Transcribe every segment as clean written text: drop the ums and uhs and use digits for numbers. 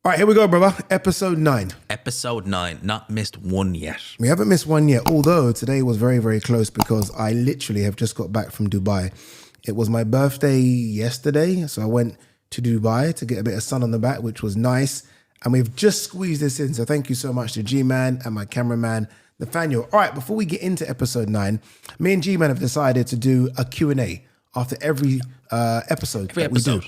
All right, here we go, brother. Episode 9. Episode 9. Not missed one yet. We haven't missed one yet, although today was very, very close because I literally have just got back from Dubai. It was my birthday yesterday, so I went to Dubai to get a bit of sun on the back, which was nice. And we've just squeezed this in, so thank you so much to G-Man and my cameraman, Nathaniel. All right, before we get into episode 9, me and G-Man have decided to do a Q&A after every episode that we do.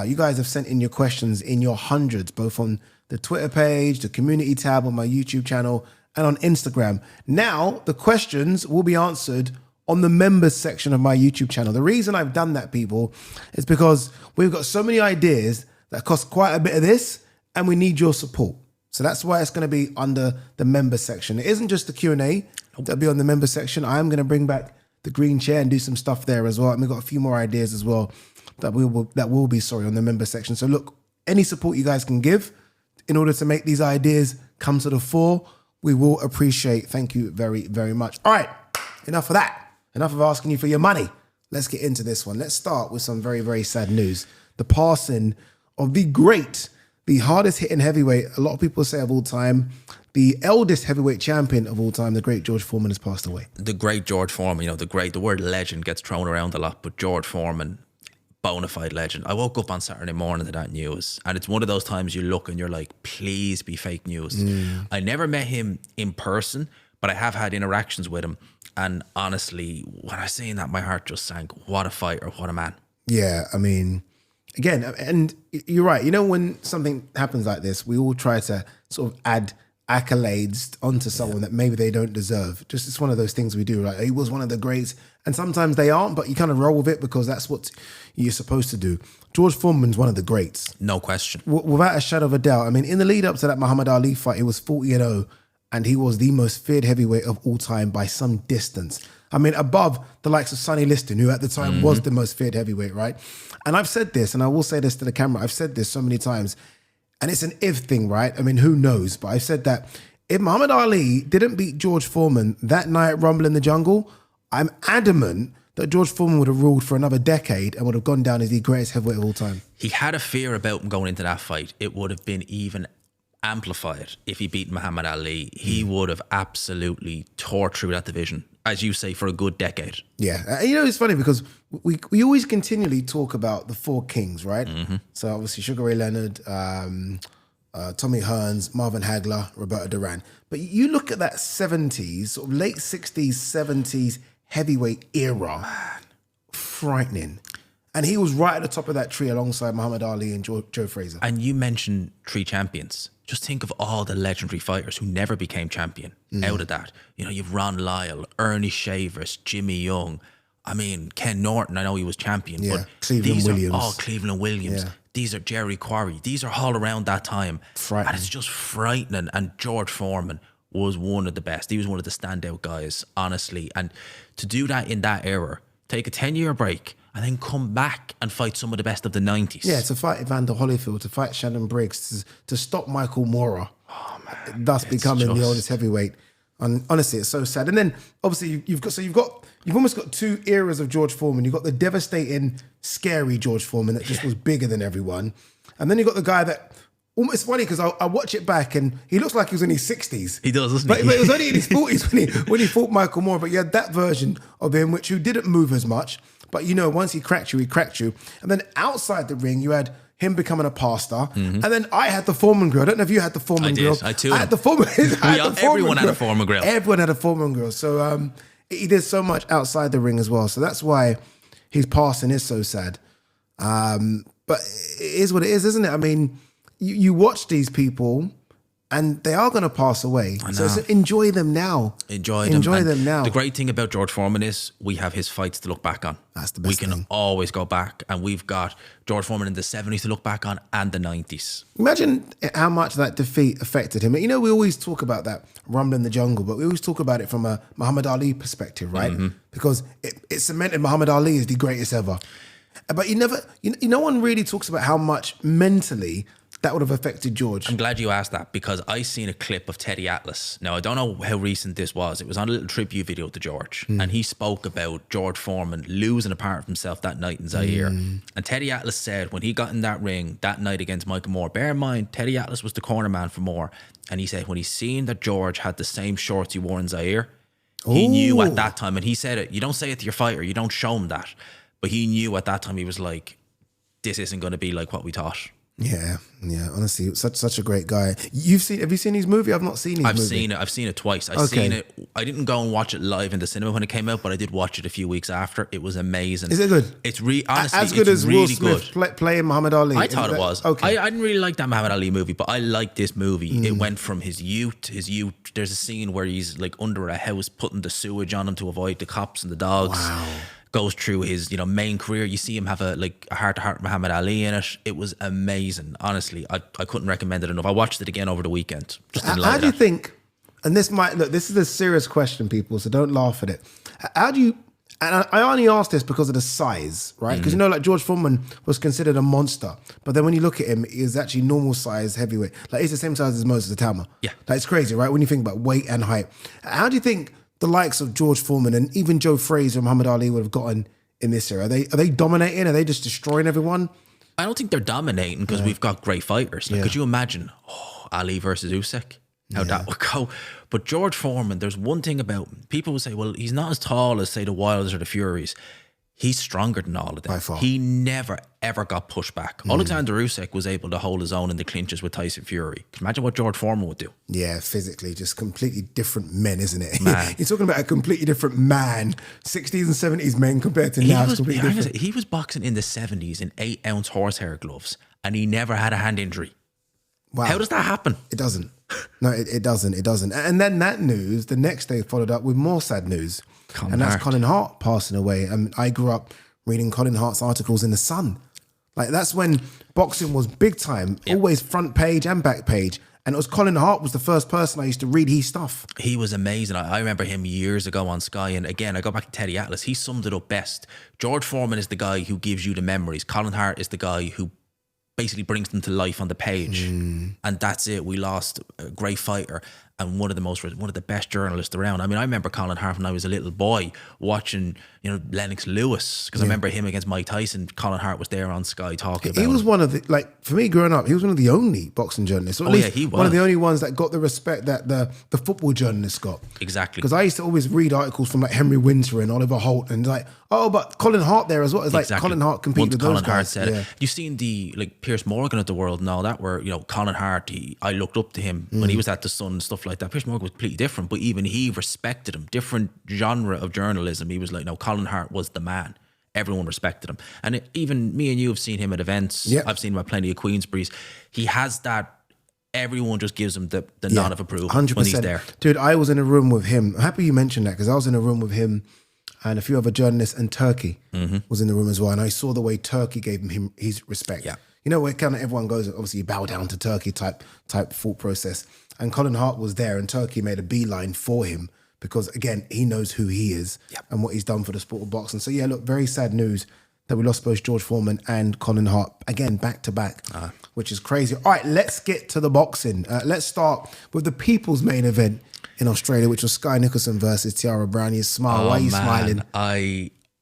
You guys have sent in your questions in your hundreds, both on the Twitter page, the community tab on my YouTube channel, and on Instagram. Now, the questions will be answered on the members section of my YouTube channel. The reason I've done that, people, is because we've got so many ideas that cost quite a bit of this, and we need your support. So that's why it's going to be under the members section. It isn't just the Q&A that'll be on the members section. I am going to bring back the green chair and do some stuff there as well. And we've got a few more ideas as well that will be on the member section. So look, any support you guys can give in order to make these ideas come to the fore, we will appreciate. Thank you very, very much. All right, enough of that. Enough of asking you for your money. Let's get into this one. Let's start with some very, very sad news. The passing of the great, the hardest hitting heavyweight, a lot of people say of all time, the eldest heavyweight champion of all time, the great George Foreman, has passed away. The great George Foreman, you know, the word legend gets thrown around a lot, but George Foreman, bona fide legend. I woke up on Saturday morning to that news, and it's one of those times you look and you're like, please be fake news. I never met him in person, but I have had interactions with him, and honestly, when I seen that, my heart just sank. What a fighter, what a man. Yeah, I mean, again, and you're right, you know, when something happens like this, we all try to sort of add accolades onto someone that maybe they don't deserve. Just it's one of those things we do, right? He was one of the greats, and sometimes they aren't, but you kind of roll with it because that's what you're supposed to do. George Foreman's one of the greats. No question. Without a shadow of a doubt. I mean, in the lead up to that Muhammad Ali fight, he was 40-0, and he was the most feared heavyweight of all time by some distance. I mean, above the likes of Sonny Liston, who at the time was the most feared heavyweight, right? And I've said this, and I will say this to the camera, I've said this so many times, and it's an if thing, right? I mean, who knows? But I've said that if Muhammad Ali didn't beat George Foreman that night at Rumble in the Jungle, I'm adamant that George Foreman would have ruled for another decade and would have gone down as the greatest heavyweight of all time. He had a fear about him going into that fight. It would have been even amplified if he beat Muhammad Ali. He would have absolutely tore through that division, as you say, for a good decade. Yeah. You know, it's funny because we always continually talk about the four kings, right? So obviously Sugar Ray Leonard, Tommy Hearns, Marvin Hagler, Roberto Duran. But you look at that 70s, sort of late 60s, 70s heavyweight era, frightening. And he was right at the top of that tree alongside Muhammad Ali and Joe Frazier. And you mentioned 3 champions. Just think of all the legendary fighters who never became champion out of that. You know, you've Ron Lyle, Ernie Shavers, Jimmy Young. I mean, Ken Norton, I know he was champion. But Cleveland Williams. Are all Cleveland Williams. Yeah. These are Jerry Quarry. These are all around that time. Frightening. And it's just frightening. And George Foreman was one of the best. He was one of the standout guys, honestly. And to do that in that era, take a 10-year break, and then come back and fight some of the best of the 90s. Yeah, to fight Evander Holyfield, to fight Shannon Briggs, to stop Michael Mora, thus becoming the oldest heavyweight. And honestly, it's so sad. And then obviously you've almost got 2 eras of George Foreman. You've got the devastating, scary George Foreman that just was bigger than everyone, and then you've got the guy that. It's funny because I watch it back and he looks like he was in his 60s. He does, doesn't he? But it was only in his 40s when he fought Michael Moore. But you had that version of him, who didn't move as much. But, you know, once he cracked you, he cracked you. And then outside the ring, you had him becoming a pastor. And then I had the Foreman grill. I don't know if you had the Foreman grill. I too. I had the Foreman. Everyone had a Foreman grill. Everyone had a Foreman grill. So he did so much outside the ring as well. So that's why his passing is so sad. But it is what it is, isn't it? I mean, you watch these people and they are going to pass away. So enjoy them now. Enjoy them now. The great thing about George Foreman is we have his fights to look back on. That's the best thing. We can always go back, and we've got George Foreman in the 70s to look back on and the 90s. Imagine how much that defeat affected him. You know, we always talk about that Rumble in the Jungle, but we always talk about it from a Muhammad Ali perspective, right? Because it cemented Muhammad Ali as the greatest ever. But no one really talks about how much mentally that would have affected George? I'm glad you asked that, because I seen a clip of Teddy Atlas. Now, I don't know how recent this was. It was on a little tribute video to George, and he spoke about George Foreman losing a part of himself that night in Zaire. And Teddy Atlas said when he got in that ring that night against Michael Moore, bear in mind, Teddy Atlas was the corner man for Moore, and he said when he seen that George had the same shorts he wore in Zaire, he knew at that time, and he said it, you don't say it to your fighter, you don't show him that, but he knew at that time, he was like, this isn't going to be like what we thought. Yeah. Honestly, such a great guy. Have you seen his movie? I've not seen his movie. I've seen it twice. Seen it. I didn't go and watch it live in the cinema when it came out, but I did watch it a few weeks after. It was amazing. Is it good? It's honestly as good as really Will Smith playing Muhammad Ali. I thought it was. Okay. I didn't really like that Muhammad Ali movie, but I liked this movie. It went from his youth. There's a scene where he's like under a house putting the sewage on him to avoid the cops and the dogs. Wow. Goes through his main career. You see him have a heart-to-heart Muhammad Ali in it. It was amazing. Honestly, I couldn't recommend it enough. I watched it again over the weekend. How do you think, and this is a serious question, people, so don't laugh at it. How do you, and I only ask this because of the size, right? Because like George Foreman was considered a monster, but then when you look at him, he's actually normal size heavyweight. Like he's the same size as Moses Atama. Yeah. Like it's crazy, right? When you think about weight and height. How do you think the likes of George Foreman and even Joe Frazier and Muhammad Ali would have gotten in this era? Are they dominating? Are they just destroying everyone? I don't think they're dominating because we've got great fighters. Like, could you imagine Ali versus Usyk? How that would go. But George Foreman, there's one thing about people would say, well, he's not as tall as say the Wilders or the Furies. He's stronger than all of them. By far. He never, ever got pushed back. Alexander Usyk was able to hold his own in the clinches with Tyson Fury. Can you imagine what George Foreman would do? Yeah, physically, just completely different men, isn't it? Man. You're talking about a completely different man. 60s and 70s men compared to now. It's completely different. He was boxing in the 70s in 8-ounce horsehair gloves, and he never had a hand injury. Wow. How does that happen? It doesn't. No, it doesn't. It doesn't. And then that news, the next day followed up with more sad news. That's Colin Hart passing away. I grew up reading Colin Hart's articles in The Sun. Like that's when boxing was big time, always front page and back page. And it was Colin Hart was the first person I used to read his stuff. He was amazing. I remember him years ago on Sky. And again, I go back to Teddy Atlas. He summed it up best. George Foreman is the guy who gives you the memories. Colin Hart is the guy who basically brings them to life on the page. And that's it. We lost a great fighter and one of the best journalists around. I mean, I remember Colin Hart when I was a little boy watching, Lennox Lewis, because I remember him against Mike Tyson. Colin Hart was there on Sky talking about He was one of the, for me growing up, he was one of the only boxing journalists. Or at least he was. One of the only ones that got the respect that the football journalists got. Exactly. Because I used to always read articles from like Henry Winter and Oliver Holt and like, but Colin Hart there as well. It's like Colin Hart competed with those guys. Hart said it. You've seen the Piers Morgan of the world and all that, where Colin Hart. I looked up to him when he was at the Sun and stuff like that. Piers Morgan was completely different, but even he respected him. Different genre of journalism. He was like, no, Colin Hart was the man. Everyone respected him, and even me and you have seen him at events. Yep. I've seen him at plenty of Queensberry's. He has that. Everyone just gives him the nod of approval 100%. when he's there. Dude, I was in a room with him. I'm happy you mentioned that because I was in a room with him and a few other journalists, and Turkey was in the room as well. And I saw the way Turkey gave him his respect. Yeah. Where kind of everyone goes, obviously you bow down to Turkey type thought process. And Colin Hart was there and Turkey made a beeline for him because, again, he knows who he is and what he's done for the sport of boxing. So, yeah, look, very sad news that we lost both George Foreman and Colin Hart, again, back to back, which is crazy. All right, let's get to the boxing. Let's start with the people's main event in Australia, which was Sky Nicholson versus Tiara Brown. You smile. Why are you smiling?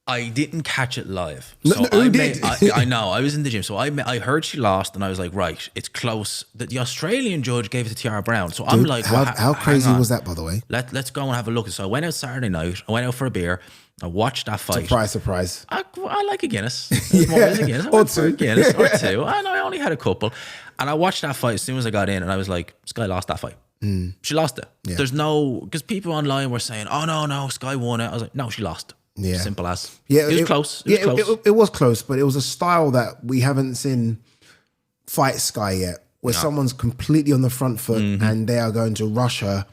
I didn't catch it live. Who did? I know. I was in the gym. So I heard she lost and I was like, right, it's close. The Australian judge gave it to Tiara Brown. So I'm like, how crazy was that, by the way? Let's go and have a look. So I went out Saturday night. I went out for a beer. I watched that fight. Surprise. I like a Guinness. There's a Guinness. Or two. Guinness or two. I know I only had a couple. And I watched that fight as soon as I got in and I was like, Sky lost that fight. She lost it. Yeah. There's because people online were saying, oh, no, Sky won it. I was like, no, she lost. Yeah. Simple as. Yeah, it was close. It was close, but it was a style that we haven't seen fight Sky yet, where someone's completely on the front foot and they are going to rush her.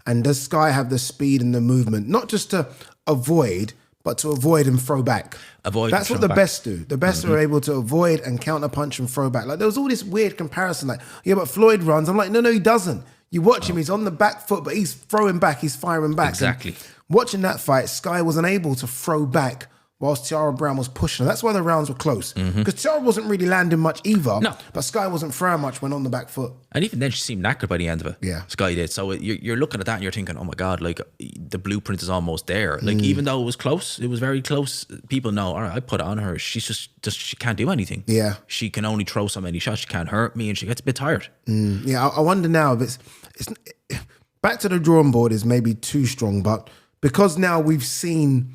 And does Sky have the speed and the movement, not just to avoid, but to avoid and throw back? That's what the best do. The best are able to avoid and counter punch and throw back. Like there was all this weird comparison, like, yeah, but Floyd runs. I'm like, no, he doesn't. You watch him, he's on the back foot, but he's throwing back, he's firing back. Exactly. And watching that fight, Sky was unable to throw back whilst Tiara Brown was pushing her. That's why the rounds were close. Because Tiara wasn't really landing much either. No. But Sky wasn't throwing much when on the back foot. And even then, she seemed knackered by the end of it. Yeah. Sky did. So you're looking at that and you're thinking, oh my God, like the blueprint is almost there. Like even though it was close, it was very close. People know, all right, I put it on her. She's just she can't do anything. Yeah. She can only throw so many shots. She can't hurt me and she gets a bit tired. Yeah, I wonder now if it's back to the drawing board is maybe too strong, but because now we've seen,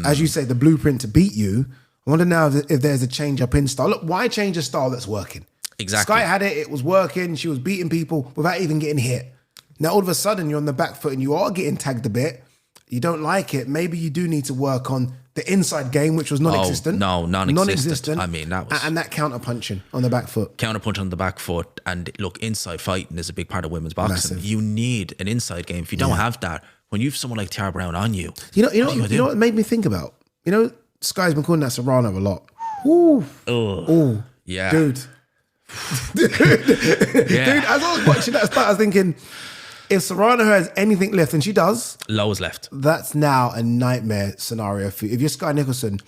as you say, the blueprint to beat you, I wonder now if there's a change up in style. Look, why change a style that's working? Exactly. Sky had it was working, she was beating people without even getting hit. Now all of a sudden you're on the back foot and you are getting tagged a bit, you don't like it, maybe you do need to work on the inside game, which was non-existent. Oh, no, non-existent. I mean, that was... And that counter-punching on the back foot. Counter-punch on the back foot. And look, inside fighting is a big part of women's boxing. Massive. You need an inside game. If you don't have that, when you have someone like Tiara Brown on you, you know what it made me think about? You know, Sky's been calling that Serrano a lot. Ooh. Oh. Yeah. Dude, as I was watching that start, I was thinking, if Serrano has anything left, and she does, lows left. That's now a nightmare scenario for you. If you're Sky Nicholson,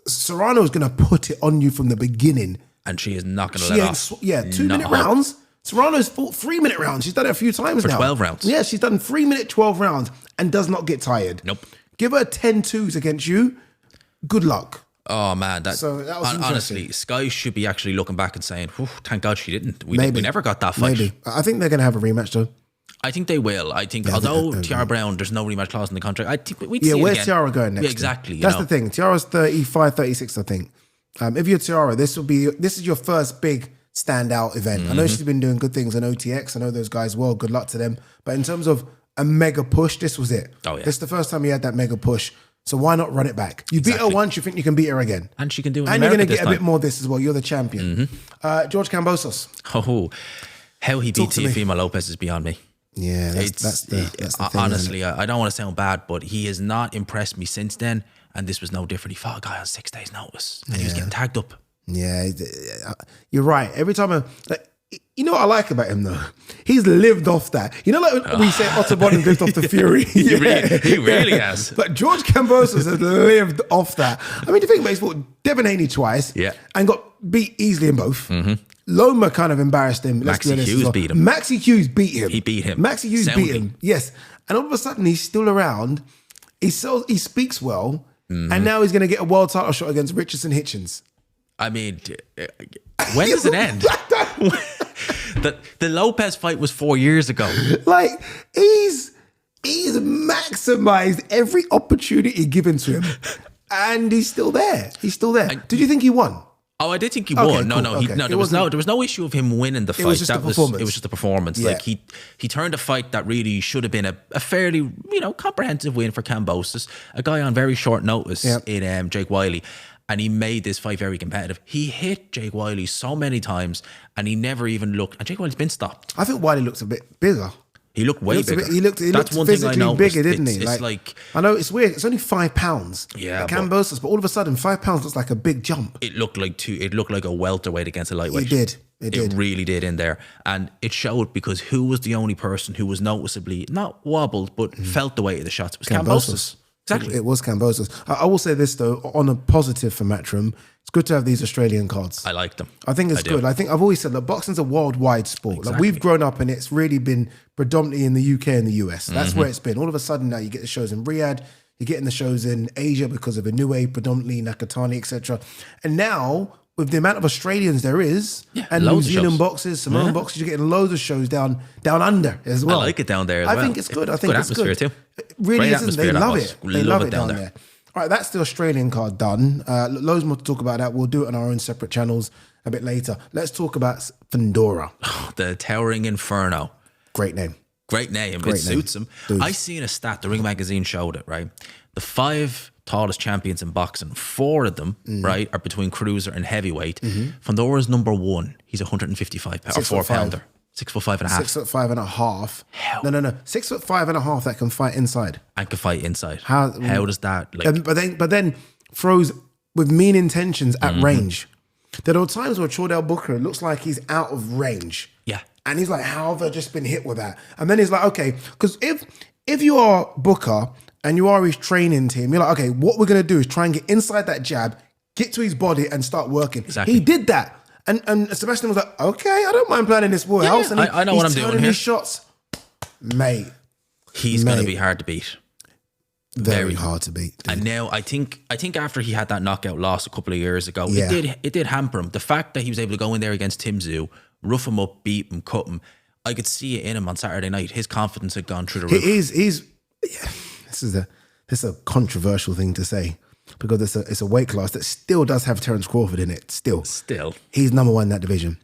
Serrano is going to put it on you from the beginning. And she is not going to let off. 2-minute rounds. Serrano's fought 3-minute rounds. She's done it a few times now. 12 rounds. Yeah, she's done 3-minute, 12 rounds and does not get tired. Nope. Give her 10-2s against you. Good luck. Oh man, that was honestly, Sky should be actually looking back and saying, "Thank God she didn't. We never got that fight." Maybe. I think they're going to have a rematch though. I think they will. I think, although Tiara Brown, there's no rematch clause in the contract. I think we'd see where's it again. Tiara going next? Yeah, exactly. That's the thing. Tiara's 35, 36, I think. If you're Tiara, this is your first big standout event. I know she's been doing good things on OTX. I know those guys well. Good luck to them. But in terms of a mega push, this was it. Oh yeah. This is the first time you had that mega push. So why not run it back? You beat her once, you think you can beat her again. And she can do it in And America you're going to get this a bit more of this as well. You're the champion. George Kambosos. Oh, how he beat Teofimo Lopez is beyond me. Yeah, that's the thing, honestly, I don't want to sound bad, but he has not impressed me since then. And this was no different. He fought a guy on 6 days' notice. And he was getting tagged up. Yeah, you're right. Every time you know what I like about him though? He's lived off that. You know, like when we say Otto Bonnet lived off the Fury. He really has. But George Kambosos has lived off that. I mean, the thing about it, he's fought Devin Haney twice and got beat easily in both. Loma kind of embarrassed him. Maxie Hughes beat him. Maxie Hughes beat him. He beat him. Maxie Hughes beat him. Yes. And all of a sudden, he's still around. He speaks well. And now he's going to get a world title shot against Richardson Hitchens. I mean, when does it end? The Lopez fight was 4 years ago. Like, he's maximized every opportunity given to him. And he's still there. Did you think he won? Oh, I did think he won. Cool. There was no issue of him winning the fight. It was just a performance. It was just a performance. Yeah. Like he turned a fight that really should have been a fairly comprehensive win for Kambosos, a guy on very short notice in Jake Wiley, and he made this fight very competitive. He hit Jake Wiley so many times, and he never even looked. And Jake Wiley's been stopped. I think Wiley looks a bit bigger. He looked way bigger. He looked That's one physically thing I noticed. bigger, didn't he? It's like I know it's weird. It's only 5 pounds. Yeah, Kambosos, but all of a sudden 5 pounds looks like a big jump. It looked like a welterweight against a lightweight. It did. It really did in there, and it showed because who was the only person who was noticeably not wobbled but felt the weight of the shots? It was Kambosos. Exactly. It was Kambosos. I will say this though, on a positive for Matchroom, it's good to have these Australian cards. I like them. I think it's good. I think I've always said that boxing's a worldwide sport. Exactly. Like we've grown up and it's really been predominantly in the UK and the US. That's where it's been. All of a sudden now you get the shows in Riyadh, you're getting the shows in Asia because of Inoue, predominantly Nakatani, etc. And now with the amount of Australians there is, and New Zealand boxes, Samoan boxes, you're getting loads of shows down under as well. I like it down there as well. I think it's good. I think good it's atmosphere good. Too. It really is. They love it. They love it down there. All right, that's the Australian card done. Loads more to talk about that. We'll do it on our own separate channels a bit later. Let's talk about Fundora. The Towering Inferno. Great name. It suits him. Dude. I seen a stat, the Ring Magazine showed it, right? The 5 tallest champions in boxing, 4 of them, right, are between cruiser and heavyweight. Fundora's number 1. He's 155 pounds, or 4-pounder. 6'5.5". 6'5.5". How? No. 6'5.5" that can fight inside. And can fight inside. How does that? Like, but then throws with mean intentions at range. There are times where Chordell Booker looks like he's out of range. Yeah. And he's like, how have I just been hit with that? And then he's like, okay, because if you are Booker and you are his training team, you're like, okay, what we're going to do is try and get inside that jab, get to his body and start working. Exactly. He did that. And Sebastian was like, okay, I don't mind planning this full house. And I know what I'm doing here. His shots. Mate. He's going to be hard to beat. Very hard to beat. Dude. And now I think after he had that knockout loss a couple of years ago, it did hamper him. The fact that he was able to go in there against Tim Tszyu, rough him up, beat him, cut him, I could see it in him on Saturday night. His confidence had gone through the roof. This is a controversial thing to say because it's a weight class that still does have Terence Crawford in it. Still, he's number one in that division.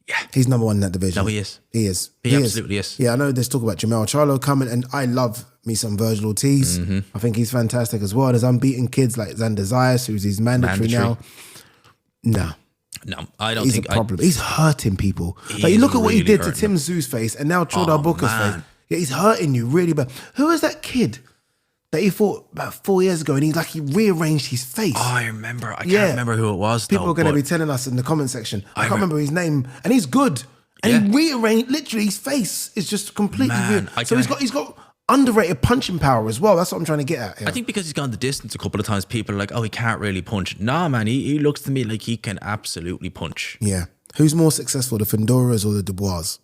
Yeah, he's number one in that division. No, he is. He is. He absolutely is. Yeah, I know there's talk about Jamel Charlo coming, and I love me some Virgil Ortiz. I think he's fantastic as well. There's unbeaten kids like Xander Zayas, who's his mandatory now. No, I don't he's think a problem. He's hurting people. Like you look at what he did to Tim Tszyu's face, and now Chordar Booker's face. Yeah, he's hurting you really bad. Who is that kid that he fought about 4 years ago, and he rearranged his face? Oh, I remember. I can't remember who it was. People are going to be telling us in the comment section. I can't remember his name, and he's good. And he rearranged. Literally, his face is just completely weird. So he's got underrated punching power as well. That's what I'm trying to get at. Yeah. I think because he's gone the distance a couple of times, people are like, "Oh, he can't really punch." Nah, man, he looks to me like he can absolutely punch. Yeah. Who's more successful, the Fundoras or the Dubois?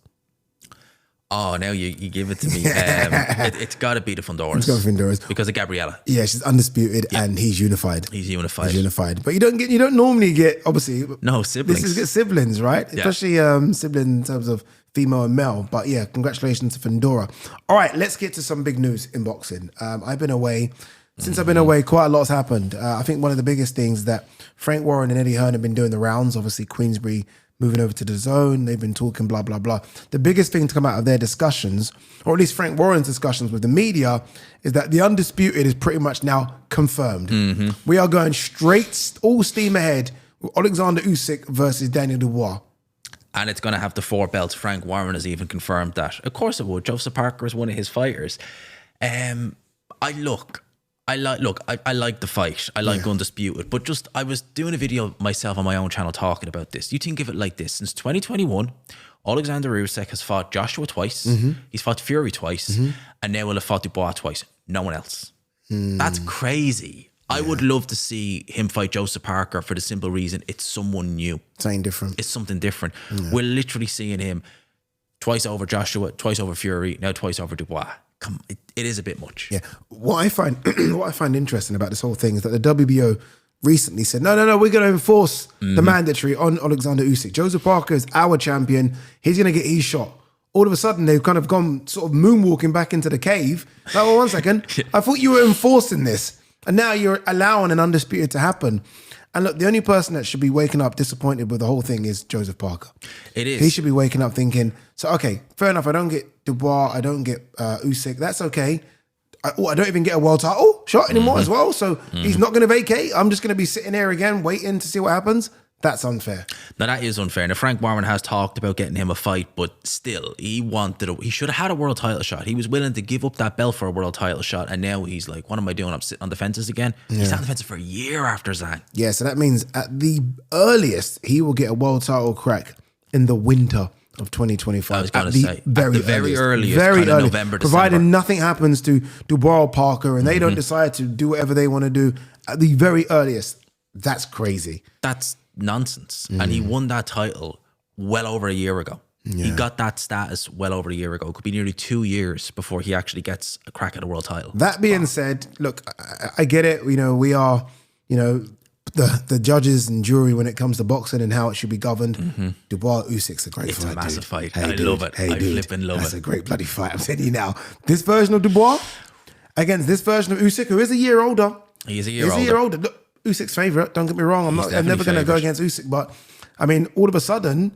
Oh, now you give it to me. It's got to be the Fundoras. It's got to be Fundoras because of Gabriella. Yeah, she's undisputed and he's unified. He's unified. But you don't normally get, obviously. No, siblings. This is siblings, right? Yeah. Especially siblings in terms of female and male. But yeah, congratulations to Fundora. All right, let's get to some big news in boxing. I've been away. Since I've been away, quite a lot's happened. I think one of the biggest things that Frank Warren and Eddie Hearn have been doing the rounds. Obviously, Queensbury moving over to the zone. They've been talking blah, blah, blah. The biggest thing to come out of their discussions, or at least Frank Warren's discussions with the media, is that the Undisputed is pretty much now confirmed. We are going straight, all steam ahead with Alexander Usyk versus Daniel Dubois. And it's going to have the 4 belts. Frank Warren has even confirmed that. Of course it would. Joseph Parker is one of his fighters. I like the fight. I like Undisputed. But just, I was doing a video myself on my own channel talking about this. You think of it like this. Since 2021, Alexander Usyk has fought Joshua twice. He's fought Fury twice. And now will have fought Dubois twice. No one else. That's crazy. I would love to see him fight Joseph Parker for the simple reason it's someone new. Something different. It's something different. We're literally seeing him twice over Joshua, twice over Fury, now twice over Dubois. It is a bit much. Yeah. What I find interesting about this whole thing is that the WBO recently said, no, we're going to enforce the mandatory on Alexander Usyk. Joseph Parker is our champion. He's going to get his shot. All of a sudden, they've kind of gone sort of moonwalking back into the cave. Like, well, 1 second. I thought you were enforcing this. And now you're allowing an Undisputed to happen. And look, the only person that should be waking up disappointed with the whole thing is Joseph Parker. It is. He should be waking up thinking, so, okay, fair enough. I don't get Dubois. I don't get Usyk. That's okay. I don't even get a world title shot anymore as well. So he's not going to vacate. I'm just going to be sitting there again, waiting to see what happens. That's unfair. Now, that is unfair. Now, Frank Warren has talked about getting him a fight, but still, he should have had a world title shot. He was willing to give up that belt for a world title shot, and now he's like, what am I doing? I'm sitting on the fences again. He's on the fences for a year after Zhang. Yeah, so that means at the earliest, he will get a world title crack in the winter of 2025. I was going to say, very earliest, November, December. Providing nothing happens to Dubois or Parker and they don't decide to do whatever they want to do at the very earliest. That's crazy. That's nonsense. And he won that title well over a year ago. He got that status well over a year ago. It could be nearly 2 years before he actually gets a crack at a world title. That being said, look, I get it. You know, we are, the judges and jury when it comes to boxing and how it should be governed. Dubois Usyk's a great fight. It's a massive fight. Hey, I love it. I flipping love it. That's a great bloody fight. I'm telling you now. This version of Dubois against this version of Usyk, who is a year older. He's a year older. Look, Usyk's favourite. Don't get me wrong. I'm never going to go against Usyk. But, I mean, all of a sudden,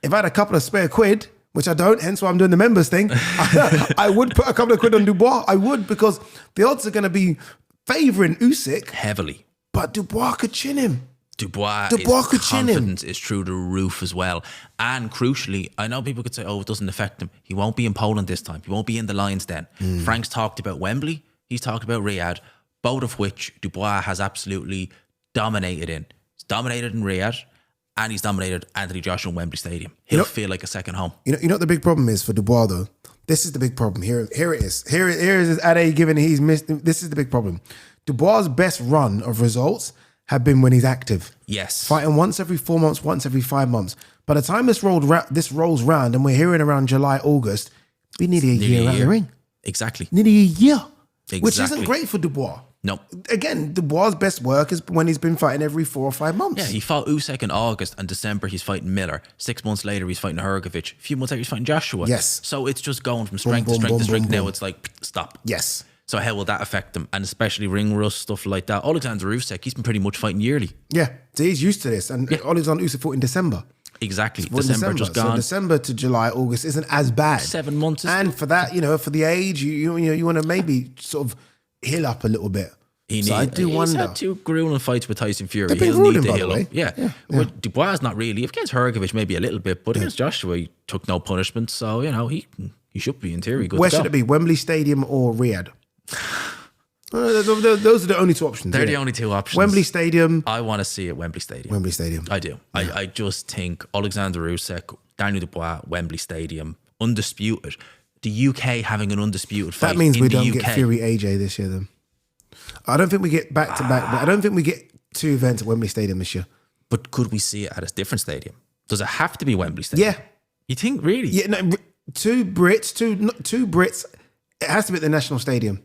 if I had a couple of spare quid, which I don't, hence why I'm doing the members thing, I would put a couple of quid on Dubois. I would, because the odds are going to be favouring Usyk. Heavily. But Dubois could chin him. Dubois could chin him. Confidence is through the roof as well. And crucially, I know people could say, oh, it doesn't affect him. He won't be in Poland this time. He won't be in the Lions Den. Frank's talked about Wembley. He's talked about Riyadh. Both of which Dubois has absolutely dominated in. He's dominated in Riyadh and he's dominated Anthony Joshua in Wembley Stadium. He'll feel like a second home. You know what the big problem is for Dubois though? This is the big problem. Here it is. Here is Ade given he's missed. This is the big problem. Dubois' best run of results have been when he's active. Yes. Fighting once every 4 months, once every 5 months. By the time this rolls round and we're hearing around July, August, be nearly a year out of the ring. Exactly. Nearly a year. Exactly. Which isn't great for Dubois. No. Again, Dubois' best work is when he's been fighting every 4 or 5 months. Yeah, he fought Usyk in August, and December he's fighting Miller. 6 months later he's fighting Hrgovic. A few months later he's fighting Joshua. Yes. So it's just going from strength to strength to strength. Now it's like, stop. Yes. So how will that affect him? And especially ring rust, stuff like that. Alexander Usyk, he's been pretty much fighting yearly. Yeah, so he's used to this. And Alexander Usyk fought in December. Exactly. December just gone. So December to July, August isn't as bad. 7 months. And for that, for the age, you want to maybe sort of heal up a little bit. He's had 2 grueling fights with Tyson Fury. He'll need to heal up. Yeah. Well, Dubois not really. Against Hrgovic, maybe a little bit, but against Joshua, he took no punishment. So, he should be in theory good. Where should it be? Wembley Stadium or Riyadh? Those are the only 2 options. They're the only 2 options. Wembley Stadium. I want to see it Wembley Stadium. Wembley Stadium. I do. Yeah. I just think Alexander Usyk, Daniel Dubois, Wembley Stadium, undisputed. The UK having an undisputed fight. That means we don't UK. get Fury AJ this year then. I don't think we get back to back. I don't think we get 2 events at Wembley Stadium this year. But could we see it at a different stadium? Does it have to be Wembley Stadium? Yeah. You think really? Yeah. No, 2 Brits. It has to be at the National Stadium.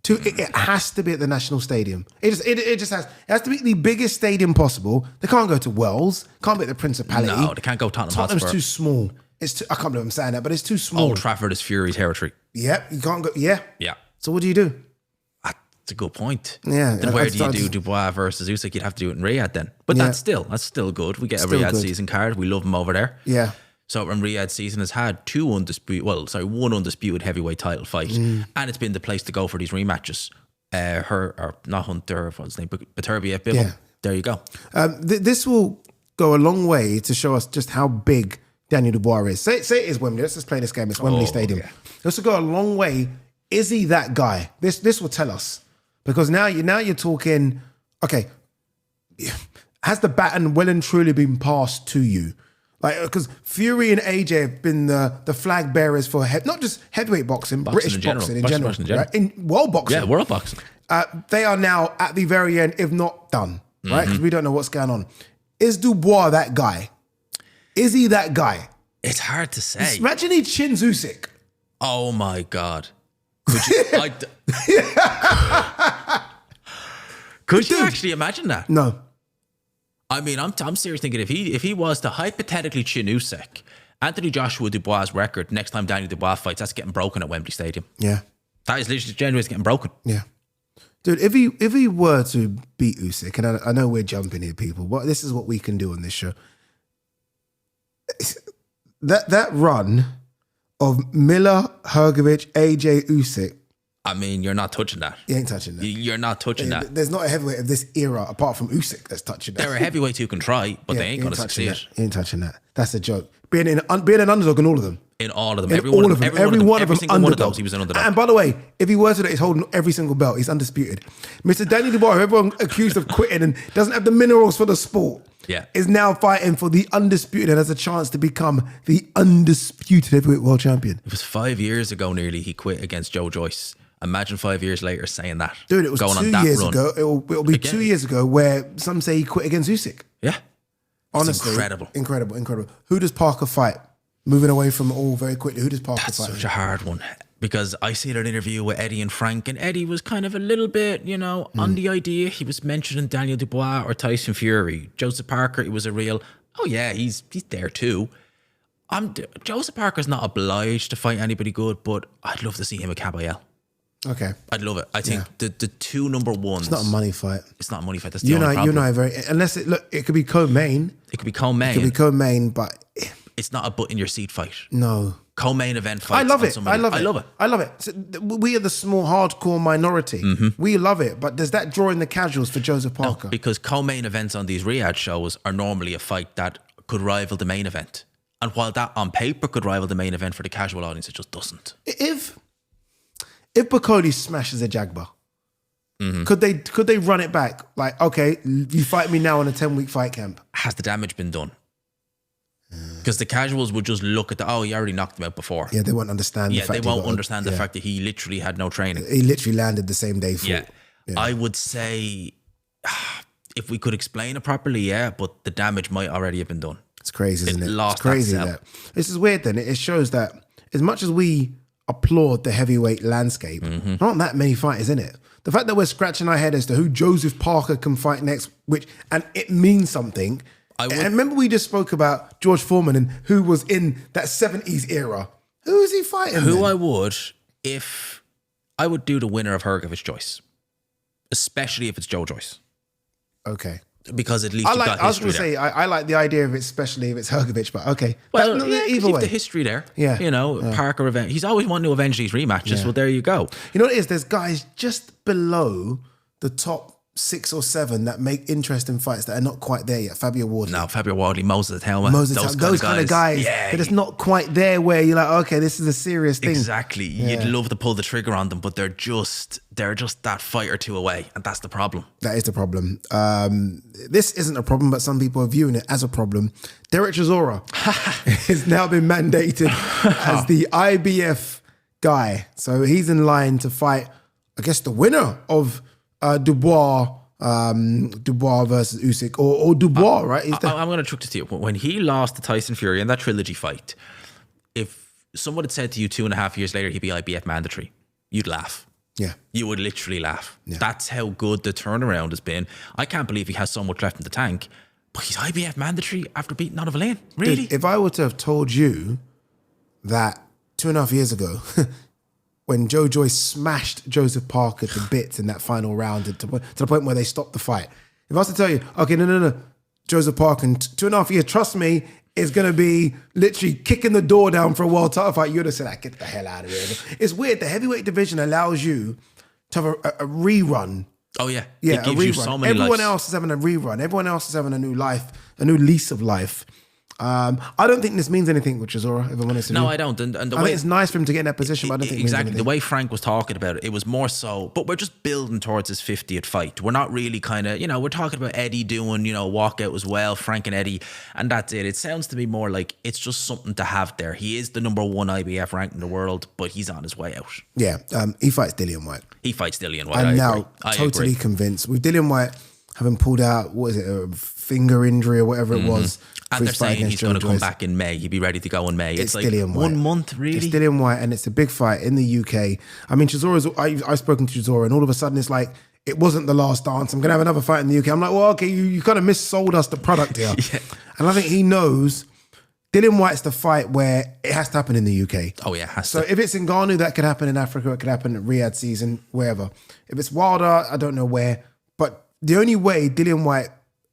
It has to be at the National Stadium. It just has. It has to be the biggest stadium possible. They can't go to Wells. Can't be at the Principality. No, they can't go Tottenham Hotspur. Tottenham's too small. I can't believe I'm saying that, but it's too small. Old Trafford is Fury territory. Yep, you can't go. Yeah. Yeah. So what do you do? That's a good point. Yeah. Then where do you do Dubois versus Usyk? You'd have to do it in Riyadh then. But that's still good. We get a Riyadh season card. We love him over there. Yeah. So Riyadh season has had one undisputed heavyweight title fight, and it's been the place to go for these rematches. Not Hunter, what's his name? Beterbiev, Bivol. Yeah. There you go. This will go a long way to show us just how big Daniel Dubois is. Say it is Wembley. Let's just play this game. It's Wembley Stadium. Yeah. This will go a long way. Is he that guy? This will tell us, because now you're talking. Okay, has the baton well and truly been passed to you? Like, because Fury and AJ have been the flag bearers for not just heavyweight boxing, British boxing in general. Right? In world boxing. Yeah, world boxing. They are now at the very end, if not done, right? Because we don't know what's going on. Is Dubois that guy? Is he that guy? It's hard to say. Imagine he chins Usyk. Oh my God. Could you, could you actually imagine that? No. I mean, I'm seriously thinking if he was to hypothetically chin Usyk, Anthony Joshua Dubois' record next time Daniel Dubois fights, that's getting broken at Wembley Stadium. Yeah. That is literally genuinely getting broken. Yeah. Dude, if he were to beat Usyk, and I know we're jumping here, people, but this is what we can do on this show. That run of Miller, Hrgovic, AJ, Usyk. I mean, you're not touching that. You ain't touching that. You're not touching that. There's not a heavyweight of this era apart from Usyk that's touching that. There are heavyweights who can try, but they ain't going to succeed. You ain't touching that. That's a joke. Being an underdog in all of them. In all of them. Every one of them underdog. He was an underdog. And by the way, if he were to, he's holding every single belt. He's undisputed. Mr. Daniel Dubois, who everyone accused of quitting and doesn't have the minerals for the sport, is now fighting for the undisputed and has a chance to become the undisputed heavyweight world champion. It was 5 years ago nearly he quit against Joe Joyce. Imagine 5 years later saying that. Dude, it was going 2 years ago. It'll be again. 2 years ago where some say he quit against Usyk. Yeah. Honestly. Incredible. Who does Parker fight? Moving away from it all very quickly. Who does Parker fight? That's such a hard one. Because I seen an interview with Eddie and Frank, and Eddie was kind of a little bit, on the idea. He was mentioning Daniel Dubois or Tyson Fury. Joseph Parker, it was a real, he's there too. Joseph Parker's not obliged to fight anybody good, but I'd love to see him with Caballel. Okay. I'd love it. I think the two number ones. It's not a money fight. It's not a money fight. That's the only problem. You and I are very, unless it could be co-main. It could be co-main, but it's not a butt in your seat fight. No. Co-main event fight. I love it. So we are the small hardcore minority. Mm-hmm. We love it, but does that draw in the casuals for Joseph Parker? No, because co-main events on these Riyadh shows are normally a fight that could rival the main event. And while that on paper could rival the main event for the casual audience, it just doesn't. If Bakoli smashes a Jagba, could they run it back? Like, okay, you fight me now on a 10-week fight camp. Has the damage been done? Because the casuals would just look at he already knocked him out before. Yeah, they won't understand. Yeah, they won't understand the fact that he literally had no training. He literally landed the same day. Yeah. I would say if we could explain it properly, but the damage might already have been done. It's crazy, isn't it? Lost it's crazy that. This is weird then. It shows that as much as we applaud the heavyweight landscape, there aren't that many fighters in it. The fact that we're scratching our head as to who Joseph Parker can fight next, and it means something. And remember we just spoke about George Foreman and who was in that 70s era. Who is he fighting? I would do the winner of Hrgovic Joyce, especially if it's Joe Joyce. Okay. Because at least you've got history there. I was going to say, I like the idea of it, especially if it's Hrgovic, but okay. Well, either way. The history there. Yeah. Parker revenge. He's always wanting to avenge these rematches, well, there you go. You know what it is? There's guys just below the top 6 or 7 that make interesting fights that are not quite there yet. Fabio Wardley. No, Fabio Wardley, Moses Helma. Those kind of guys that it's not quite there where you're like, okay, this is a serious thing. Exactly. You'd love to pull the trigger on them, but they're just that fight or two away, and that's the problem. That is the problem. This isn't a problem, but some people are viewing it as a problem. Derek Chisora has now been mandated as the IBF guy. So he's in line to fight, I guess, the winner of Dubois versus Usyk, or Dubois, right? I'm going to chuck this to you. When he lost to Tyson Fury in that trilogy fight, if someone had said to you 2.5 years later he'd be IBF mandatory, you'd laugh. Yeah. You would literally laugh. Yeah. That's how good the turnaround has been. I can't believe he has so much left in the tank, but he's IBF mandatory after beating Nada Valane. Really? Dude, if I were to have told you that 2.5 years ago, when Joe Joyce smashed Joseph Parker to bits in that final round to the point where they stopped the fight. If I was to tell you, okay, no, Joseph Parker in 2.5 years, trust me, is going to be literally kicking the door down for a world title fight, you'd have said, get the hell out of here. It's weird. The heavyweight division allows you to have a rerun. Oh, yeah. Yeah, it gives a rerun. you so many Everyone lives. else is having a rerun. Everyone else is having a new life, a new lease of life. I don't think this means anything with Chisora, if I'm honest with you. No, I don't. And the I way think it's nice for him to get in that position, but I don't think it means exactly anything. the way Frank was talking about it, it was more so. But we're just building towards his 50th fight. We're not really kind of, we're talking about Eddie doing, walkout as well, Frank and Eddie, and that's it. It sounds to me more like it's just something to have there. He is the number 1 IBF ranked in the world, but he's on his way out. Yeah, he fights Dillian White. He fights Dillian White. I'm now I totally agree. convinced with Dillian White having pulled out, what is it, a finger injury or whatever it was. And they're saying he's going to come back in May. He'd be ready to go in May. It's like Dillian White. 1 month, really. It's Dillian White, and it's a big fight in the UK. I mean, I've spoken to Chisora, and all of a sudden it's like, it wasn't the last dance. I'm going to have another fight in the UK. I'm like, well, okay, you kind of missold us the product here. Yeah. And I think he knows Dillian White's the fight where it has to happen in the UK. Oh, yeah, has So to. if it's in Ghana, that could happen in Africa. It could happen at Riyadh season, wherever. If it's Wilder, I don't know where. But the only way Dillian White,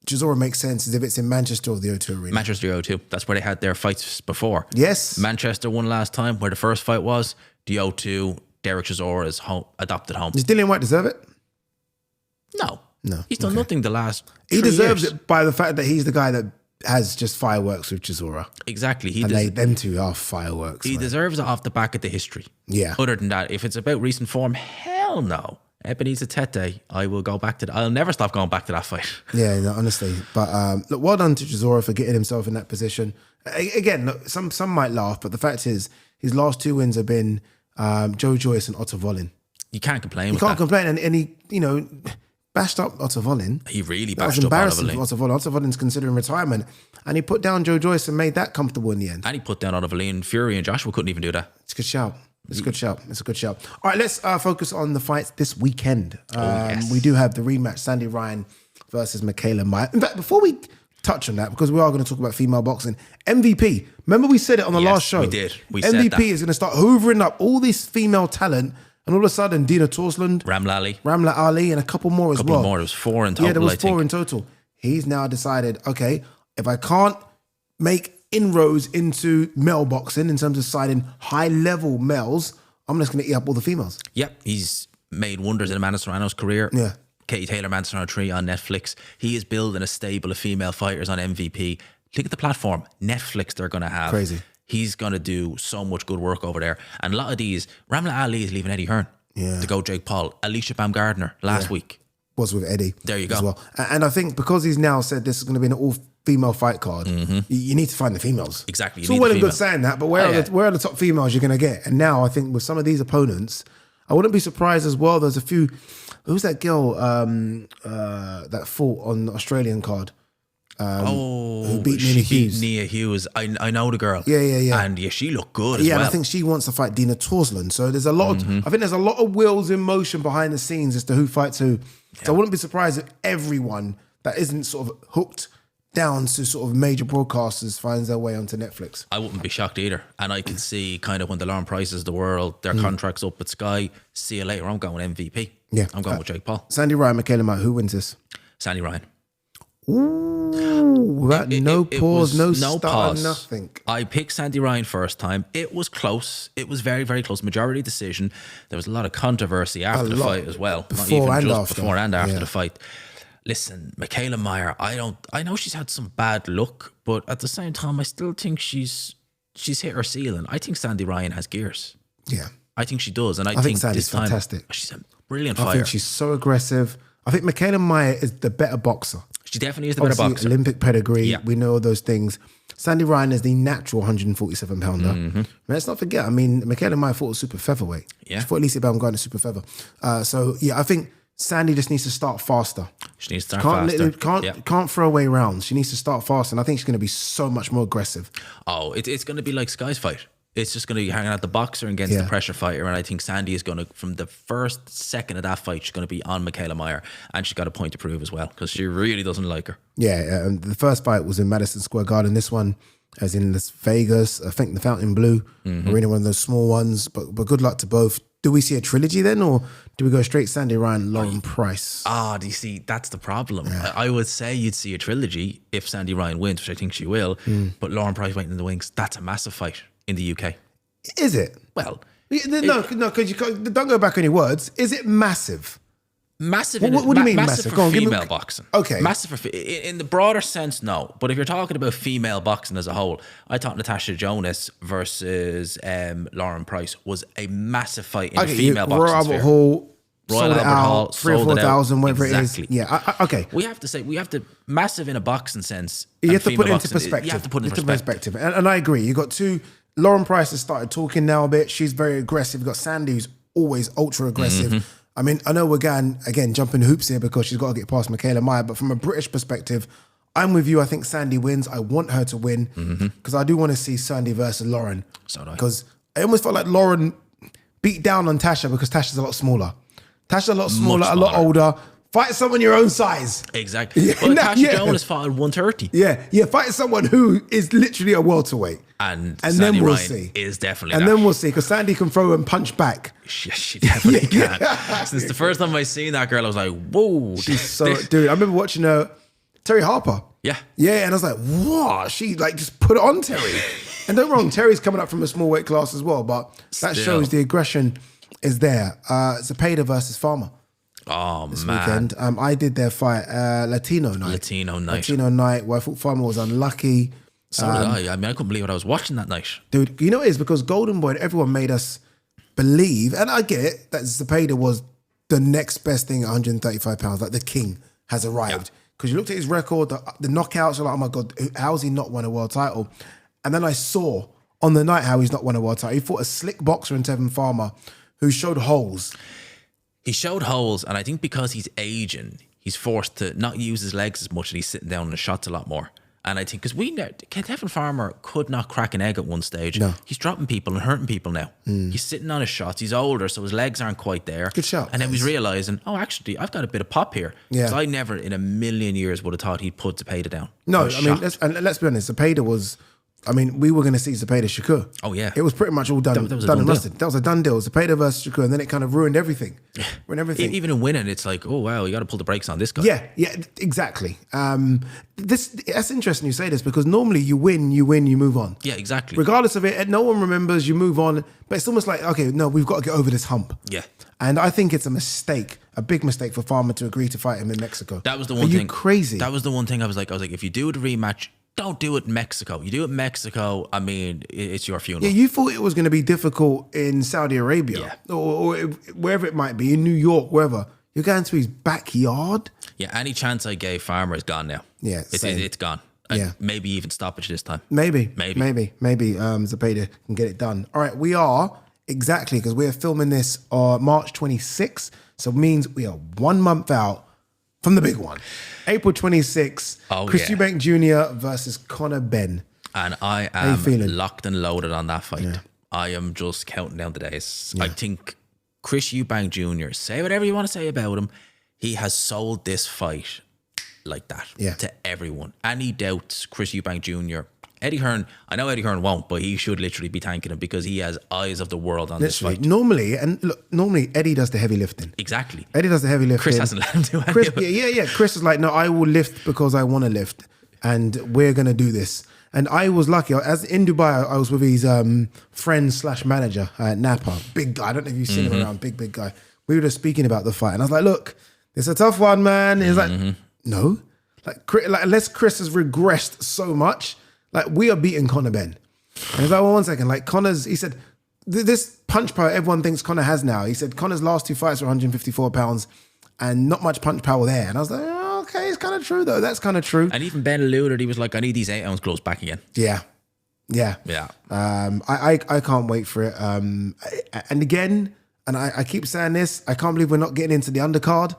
Chisora makes sense is if it's in Manchester or the O2 Arena. Manchester O2. That's where they had their fights before. Yes. Manchester won last time, where the first fight was. The O2, Derek Chisora is adopted home. Does Dillian White deserve it? No. No. He's done nothing the last 3 He deserves years. it by the fact that he's the guy that has just fireworks with Chisora. Exactly. Them two are fireworks. He man. deserves it off the back of the history. Yeah. Other than that, if it's about recent form, hell no. Ebenezer Tete, I will go back to I'll never stop going back to that fight. Yeah, no, honestly. But look, well done to Chisora for getting himself in that position. Again, look, some might laugh, but the fact is, his last 2 wins have been Joe Joyce and Otto Wallin. You can't complain You with can't that. complain, and he, bashed up Otto Wallin. He really That was bashed up embarrassing Otto for Wallin. Otto Wallin. Otto Wallin's considering retirement, and he put down Joe Joyce and made that comfortable in the end. And he put down Otto Wallin. Fury and Joshua couldn't even do that. It's a good shout. It's a good shout. It's a good shout. All right, let's focus on the fights this weekend. Yes. We do have the rematch, Sandy Ryan versus Michaela Meyer. In fact, before we touch on that, because we are going to talk about female boxing, MVP. Remember we said it on the Yes, last show? we did. We said MVP that. is going to start hoovering up all this female talent, and all of a sudden, Dina Torsland, Ramla Ali, and a couple more as well. A couple more. There was 4 in total, Yeah, there was I think. 4 in total. He's now decided, okay, if I can't make inroads into male boxing in terms of signing high-level males, I'm just going to eat up all the females. Yep, he's made wonders in Amanda Serrano's career. Yeah. Katie Taylor, Amanda Serrano 3 on Netflix. He is building a stable of female fighters on MVP. Look at the platform. Netflix they're going to have. Crazy. He's going to do so much good work over there. And a lot of these, Ramla Ali is leaving Eddie Hearn to go Jake Paul. Alicia Baumgardner last week. was with Eddie. There you as go. well. And I think because he's now said this is going to be an all-female fight card, you need to find the females. Exactly. It's all well and good saying that, but where are the top females you're going to get? And now I think with some of these opponents, I wouldn't be surprised as well. There's a few. Who's that girl that fought on the Australian card? Who beat Nia Hughes. I know the girl. Yeah. And she looked good as well. And I think she wants to fight Dina Torsland. So there's a lot of, I think there's a lot of wheels in motion behind the scenes as to who fights who. So I wouldn't be surprised if everyone that isn't sort of hooked down to sort of major broadcasters finds their way onto Netflix. I wouldn't be shocked either. And I can see kind of when the Lauren Prices of the world, their contracts up at Sky, see you later. I'm going MVP. Yeah. I'm going with Jake Paul. Sandy Ryan, Michaela Mike, who wins this? Sandy Ryan. Ooh, without no pause, no start, nothing. I picked Sandy Ryan first time. It was close. It was very, very close. Majority decision. There was a lot of controversy after the fight as well. Before and after the fight. Listen, Michaela Meyer, I know she's had some bad luck, but at the same time, I still think she's hit her ceiling. I think Sandy Ryan has gears. Yeah. I think she does. And I think Sandy's fantastic. She's a brilliant fighter. I think she's so aggressive. I think Michaela Meyer is the better boxer. She definitely is the better boxer. Olympic pedigree. Yeah. We know all those things. Sandy Ryan is the natural 147 pounder. Let's not forget, I mean, Michaela Meyer fought a super featherweight. Yeah. She fought Alicia Baumgartner super feather. I think Sandy just needs to start faster. She needs to start faster. Can't throw away rounds. She needs to start fast, and I think she's going to be so much more aggressive. Oh, it's going to be like Sky's fight. It's just going to be hanging out the boxer against the pressure fighter, and I think Sandy is going to, from the first second of that fight, she's going to be on Michaela Meyer, and she's got a point to prove as well, because she really doesn't like her. Yeah, the first fight was in Madison Square Garden. This one is in Las Vegas. I think the Fountain Blue Arena, one of those small ones, but good luck to both. Do we see a trilogy then, or do we go straight Sandy Ryan, Lauren Price? Do you see, that's the problem. Yeah. I would say you'd see a trilogy if Sandy Ryan wins, which I think she will, but Lauren Price waiting in the wings, that's a massive fight in the UK. Is it? Well, no, because you don't go back on your words. Is it massive? Massive. What do you mean massive? For female boxing. Okay. Massive for in the broader sense, no. But if you're talking about female boxing as a whole, I thought Natasha Jonas versus Lauren Price was a massive fight in the female boxing sphere. Royal Albert Hall, 3,000 or 4,000, whatever it is. Yeah, okay. We have to massive in a boxing sense. You have to put it into perspective. You have to put it into perspective. And I agree. You got two. Lauren Price has started talking now a bit. She's very aggressive. You've got Sandy, who's always ultra aggressive. I mean, I know we're going, again, jumping hoops here because she's got to get past Michaela Meyer, but from a British perspective, I'm with you. I think Sandy wins. I want her to win because I do want to see Sandy versus Lauren. So do I. Because I almost felt like Lauren beat down on Tasha because Tasha's a lot smaller. Tasha's a lot smaller, a lot older. Fight someone your own size. Exactly. Yeah, well, Natasha Jonas fought at 130. Yeah. Fight someone who is literally a welterweight. And Sandy then we'll Ryan see. Is definitely and then we'll see, because Sandy can throw and punch back. Yes, she definitely can. Since the first time I seen that girl, I was like, whoa. She's so, dude, I remember watching her, Terry Harper. Yeah. Yeah, and I was like, wow, she like just put it on Terry. And don't get me wrong, Terry's coming up from a small weight class as well, but that shows the aggression is there. Zapeda versus Farmer. Oh, this man. weekend. I did their fight, Latino night, where I thought Farmer was unlucky. So did I. I mean, I couldn't believe what I was watching that night. Dude, you know what it is? Because Golden Boy, everyone made us believe, and I get it, that Zapeda was the next best thing at 135 pounds, like the king has arrived. Because you looked at his record, the knockouts, you're like, oh my God, how's he not won a world title? And then I saw on the night how he's not won a world title. He fought a slick boxer in Tevin Farmer who showed holes. He showed holes, and I think because he's aging, he's forced to not use his legs as much, and he's sitting down in the shots a lot more. And I think, because Tevin Farmer could not crack an egg at one stage. No. He's dropping people and hurting people now. He's sitting on his shots. He's older, so his legs aren't quite there. Good shot. And then he's realising, oh, actually, I've got a bit of pop here. Yeah. Because I never in a million years would have thought he'd put Zapeda down. No, I mean, let's be honest, Zapeda was... I mean, we were going to see Zapeda Shakur. Oh, yeah. It was pretty much all done, done and rusted. That was a done deal. Zapeda versus Shakur, and then it kind of ruined everything. Even in winning, it's like, oh, wow, you got to pull the brakes on this guy. Yeah, exactly. That's interesting you say this, because normally you win, you move on. Yeah, exactly. Regardless of it, no one remembers, you move on. But it's almost like, okay, no, we've got to get over this hump. Yeah. And I think it's a mistake, a big mistake for Farmer to agree to fight him in Mexico. That was the one thing. Are you crazy? That was the one thing I was like, if you do the rematch, don't do it in Mexico. You do it in Mexico, I mean, it's your funeral. Yeah, you thought it was going to be difficult in Saudi Arabia or wherever it might be, in New York, wherever. You're going to his backyard. Yeah, any chance I gave Farmer is gone now. Yeah, it's gone. Yeah. Maybe even stoppage this time. Maybe. Zapeda can get it done. All right, we are exactly, because we are filming this March 26th, so it means we are 1 month out from the big one. April 26th, Chris Eubank Jr. versus Conor Benn. And I am locked and loaded on that fight. Yeah. I am just counting down the days. Yeah. I think Chris Eubank Jr., say whatever you want to say about him, he has sold this fight like that to everyone. Any doubts Chris Eubank Jr., Eddie Hearn, I know Eddie Hearn won't, but he should literally be thanking him because he has eyes of the world on this fight. Normally Eddie does the heavy lifting. Exactly. Eddie does the heavy lifting. Chris hasn't let him do any of it. Chris is like, no, I will lift because I want to lift, and we're going to do this. And I was lucky. As in Dubai, I was with his friend / manager, Napa. Big guy. I don't know if you've seen him around. Big guy. We were just speaking about the fight. And I was like, look, it's a tough one, man. He's like, no. Like, unless Chris has regressed so much, like, we are beating Conor Benn. And he's like, well, 1 second. Like, he said, this punch power everyone thinks Conor has now. He said, Conor's last 2 fights were 154 pounds and not much punch power there. And I was like, oh, okay, it's kind of true, though. That's kind of true. And even Ben alluded, he was like, I need these 8-ounce gloves back again. Yeah. I can't wait for it. And again, and I keep saying this, I can't believe we're not getting into the undercard.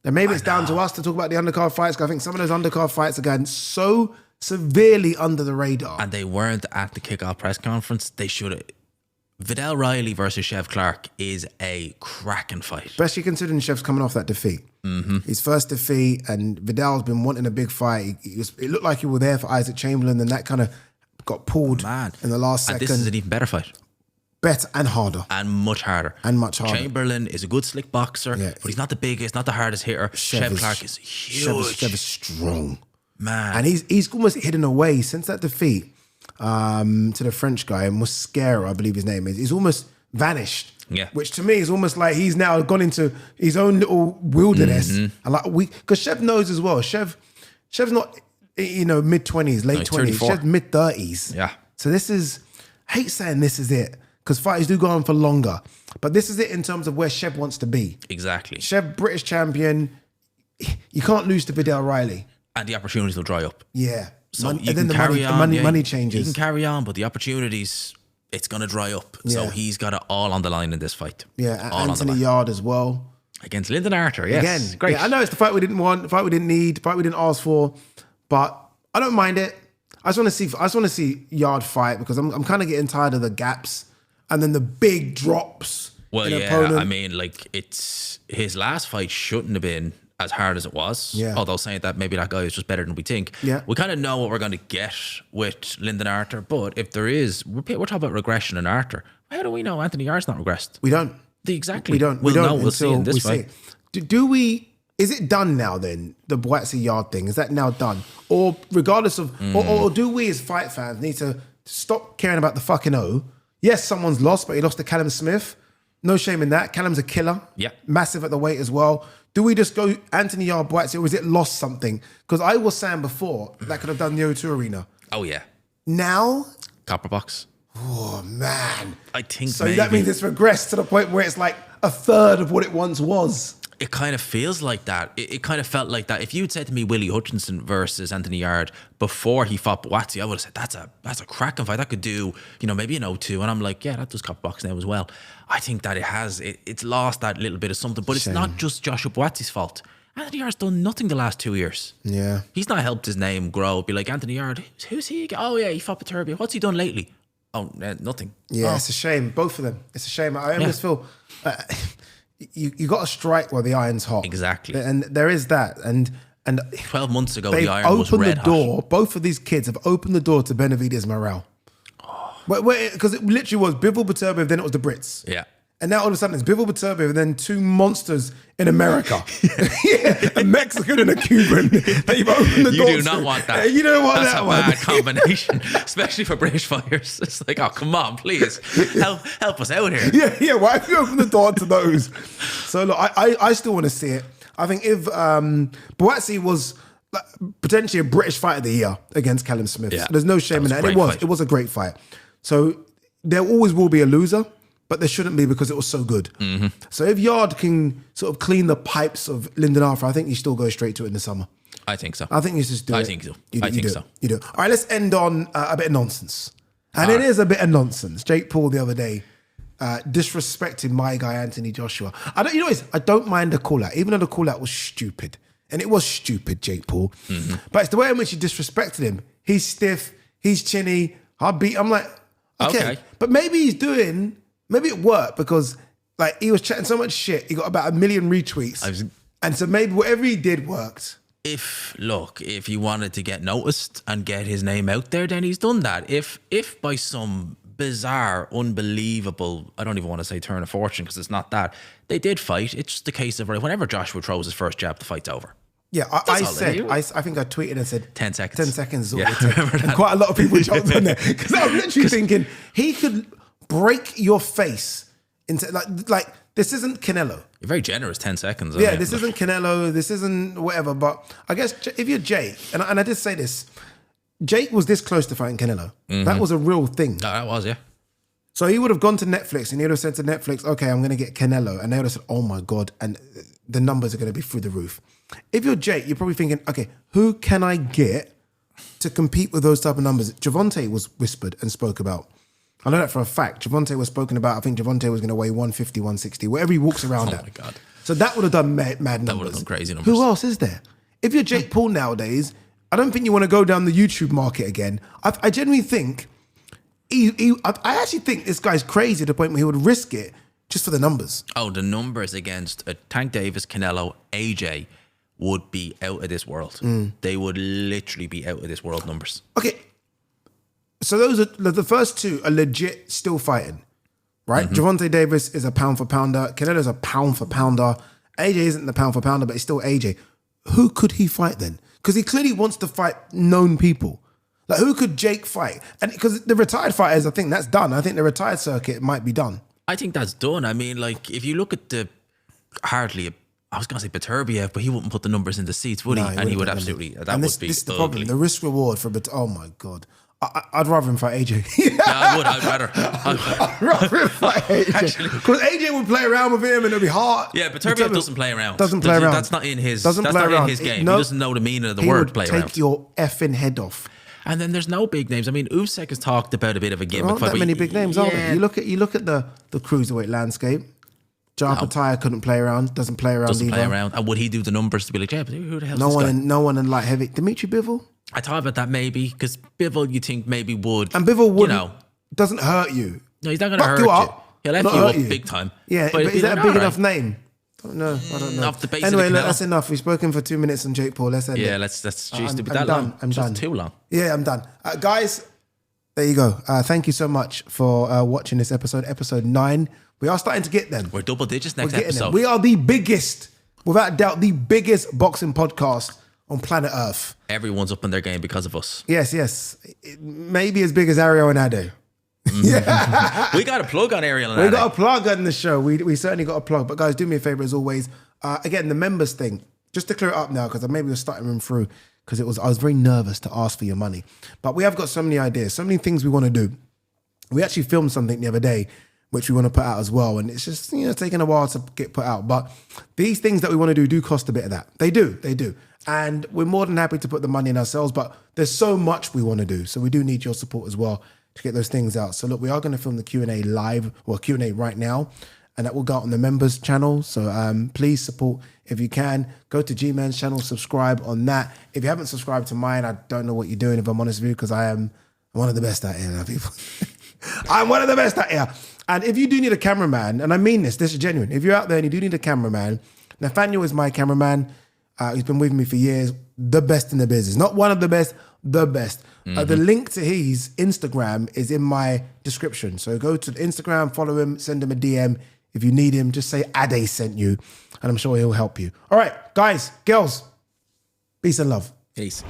And maybe it's down to us to talk about the undercard fights, because I think some of those undercard fights are going so severely under the radar. And they weren't at the kickoff press conference. They should have. Vidal Riley versus Chev Clark is a cracking fight. Especially considering Chev's coming off that defeat. His first defeat, and Vidal's been wanting a big fight. It looked like he was there for Isaac Chamberlain, and that kind of got pulled in the last second. And this is an even better fight. Better and harder. And much harder. Chamberlain is a good slick boxer, but he's not the biggest, not the hardest hitter. Chev Clark is huge. Chev is strong. Man. And he's almost hidden away since that defeat to the French guy, Mosquera, I believe his name is. He's almost vanished. Yeah. Which to me is almost like he's now gone into his own little wilderness. And like because Chev knows as well. Chev's not, mid-20s, late 20s. Chev's mid-30s. Yeah. So this is, I hate saying this is it, because fighters do go on for longer. But this is it in terms of where Chev wants to be. Exactly. Chev, British champion. You can't lose to Vidal Riley. And the opportunities will dry up. Yeah. So and then the money changes. You can carry on, but the opportunities, it's going to dry up. Yeah. So he's got it all on the line in this fight. Yeah, Anthony Yard as well. Against Lyndon Arthur, yes. Again, great. Yeah, I know it's the fight we didn't want, the fight we didn't need, the fight we didn't ask for, but I don't mind it. I just want to see Yard fight, because I'm kind of getting tired of the gaps and then the big drops. Well, opponent. I mean, like, it's his last fight shouldn't have been as hard as it was. Yeah. Although saying that, maybe that guy is just better than we think. Yeah. We kind of know what we're going to get with Lyndon Arthur, but if there is, we're talking about regression in Arthur. How do we know Anthony Yard's not regressed? We don't. Exactly. We don't. We'll know. We'll see in this fight. Do we? Is it done now then? The Boatsy Yard thing, is that now done? Or regardless of, or do we as fight fans need to stop caring about the fucking O? Yes, someone's lost, but he lost to Callum Smith. No shame in that. Callum's a killer. Yeah. Massive at the weight as well. Do we just go Anthony Yard, Boatsy, or is it lost something? Because I was saying before that could have done the O2 Arena. Oh yeah. Now? Copper box. Oh man. I think so. Maybe. That means it's regressed to the point where it's like a third of what it once was. It kind of feels like that. It kind of felt like that. If you'd said to me Willie Hutchinson versus Anthony Yard before he fought Boatsy, I would have said that's a cracking fight. That could do, maybe an O2. And I'm like, yeah, that does cop box now as well. I think that it's lost that little bit of something. But it's not just Joshua Boatsy's fault. Anthony Yard's done nothing the last 2 years. Yeah. He's not helped his name grow. Be like, Anthony Yard, who's he? Oh yeah, he fought Paterbia. What's he done lately? Oh, nothing. Yeah, It's a shame. Both of them. It's a shame. I almost feel... You got to strike while the iron's hot. Exactly. And there is that. And 12 months ago, the iron was red hot. Door. Both of these kids have opened the door to Benavidez Morale. Because it literally was Bivol Beterbiev, then it was the Brits. Yeah. And now all of a sudden it's Bivol Beterbiev and then two monsters in America. A Mexican and a Cuban. That you've opened the door. You do not want that. You don't want that one. That's a bad combination, especially for British fighters. It's like, oh, come on, please. Help us out here. Yeah. Why have you opened the door to those? So look, I still want to see it. I think if Boatsy was potentially a British fight of the year against Callum Smith. Yeah. There's no shame in that. And it was a great fight. So there always will be a loser. but there shouldn't be because it was so good. So if Yard can sort of clean the pipes of Lyndon Arthur, I think you still go straight to it in the summer. I think so. I think you just do it. I think so. I think so. You do. All right, let's end on a bit of nonsense. And it is a bit of nonsense. Jake Paul the other day disrespecting my guy Anthony Joshua. I don't mind the call out, even though the call out was stupid. And it was stupid, Jake Paul. But it's the way in which he disrespected him. He's stiff, he's chinny, I'm like, okay. But maybe it worked because like he was chatting so much shit, he got about 1 million retweets. And so maybe whatever he did worked. If he wanted to get noticed and get his name out there, then he's done that. If by some bizarre, unbelievable, I don't even want to say turn of fortune because it's not that, they did fight. It's just a case of whenever Joshua throws his first jab, the fight's over. Yeah, I think I tweeted and said 10 seconds. 10 seconds. Yeah, remember that. And quite a lot of people jumped on there because I was literally thinking he could break your face into like this isn't Canelo. You're very generous, 10 seconds. Yeah, this isn't Canelo. This isn't whatever. But I guess if you're Jake, and I did say this, Jake was this close to fighting Canelo. That was a real thing. No, that was, yeah. So he would have gone to Netflix and he would have said to Netflix, okay, I'm going to get Canelo. And they would have said, oh my God. And the numbers are going to be through the roof. If you're Jake, you're probably thinking, okay, who can I get to compete with those type of numbers? Gervonta was whispered and spoke about. I know that for a fact. Gervonta was spoken about. I think Gervonta was going to weigh 150, 160, wherever he walks around at. Oh my God. So that would have done mad numbers. That would have done crazy numbers. Who else is there? If you're Jake Paul nowadays, I don't think you want to go down the YouTube market again. I genuinely think, I actually think this guy's crazy to the point where he would risk it just for the numbers. Oh, the numbers against Tank Davis, Canelo, AJ would be out of this world. They would literally be out of this world numbers. Okay. So those are the first two are legit still fighting, right? Gervonta Davis is a pound for pounder. Canelo's a pound for pounder. AJ isn't the pound for pounder, but he's still AJ. Who could he fight then? Because he clearly wants to fight known people. Like who could Jake fight? And because the retired fighters, I think that's done. I think the retired circuit might be done. I think that's done. I mean, like if you look at I was going to say Beterbiev, but he wouldn't put the numbers in the seats, would he? And he would absolutely, that would be this is the ugly. problem. The risk reward for oh my God. I'd rather him fight AJ. Yeah, I would. I'd rather him fight AJ. Because AJ would play around with him and it'll be hard. Yeah, but Beterbiev doesn't play around. Doesn't play around. That's not in his game. He doesn't know the meaning of the word play around. He would take your effing head off. And then there's no big names. I mean, Usek has talked about a bit of a gimmick. There aren't that many big names, are there? You look at the cruiserweight landscape. Jarpataya couldn't play around, doesn't play around either. Play around. And would he do the numbers to be like, yeah, but who the hell is this guy? No one in light heavy. Dimitri Bivol? I thought about that maybe, because Bivol you think maybe would. And Bivol wouldn't, doesn't hurt you. No, he's not going to hurt you. He'll F you up big time. Yeah, but is that a big enough name? I don't know. Off the base anyway, look, that's enough. We've spoken for 2 minutes on Jake Paul. Let's end it. Yeah, let's choose to be that done. long. I'm done. Too long. Yeah, I'm done. Guys, there you go. Thank you so much for watching this episode 9. We are starting to get them. We're double digits next episode. Them. We are the biggest, without doubt, the biggest boxing podcast on planet Earth. Everyone's up in their game because of us. Yes. Maybe as big as Ariel and Ade. Yeah. We got a plug on Ariel and Ade. We got a plug on the show. We certainly got a plug. But guys, do me a favor as always. Again, the members thing, just to clear it up now, because maybe we're starting them through, because I was very nervous to ask for your money. But we have got so many ideas, so many things we want to do. We actually filmed something the other day, which we want to put out as well. And it's just, taking a while to get put out. But these things that we want to do cost a bit of that. They do. And we're more than happy to put the money in ourselves, but there's so much we want to do. So we do need your support as well to get those things out. So look, we are going to film the Q&A live, Q&A right now, and that will go out on the members channel. So please support if you can. Go to Gman's channel, subscribe on that. If you haven't subscribed to mine, I don't know what you're doing, if I'm honest with you, because I am one of the best out here now, people. I'm one of the best out here. And if you do need a cameraman, and I mean this is genuine. If you're out there and you do need a cameraman, Nathaniel is my cameraman. He's been with me for years. The best in the business. Not one of the best, the best. The link to his Instagram is in my description. So go to the Instagram, follow him, send him a DM. If you need him, just say Ade sent you, and I'm sure he'll help you. All right, guys, girls, peace and love. Peace.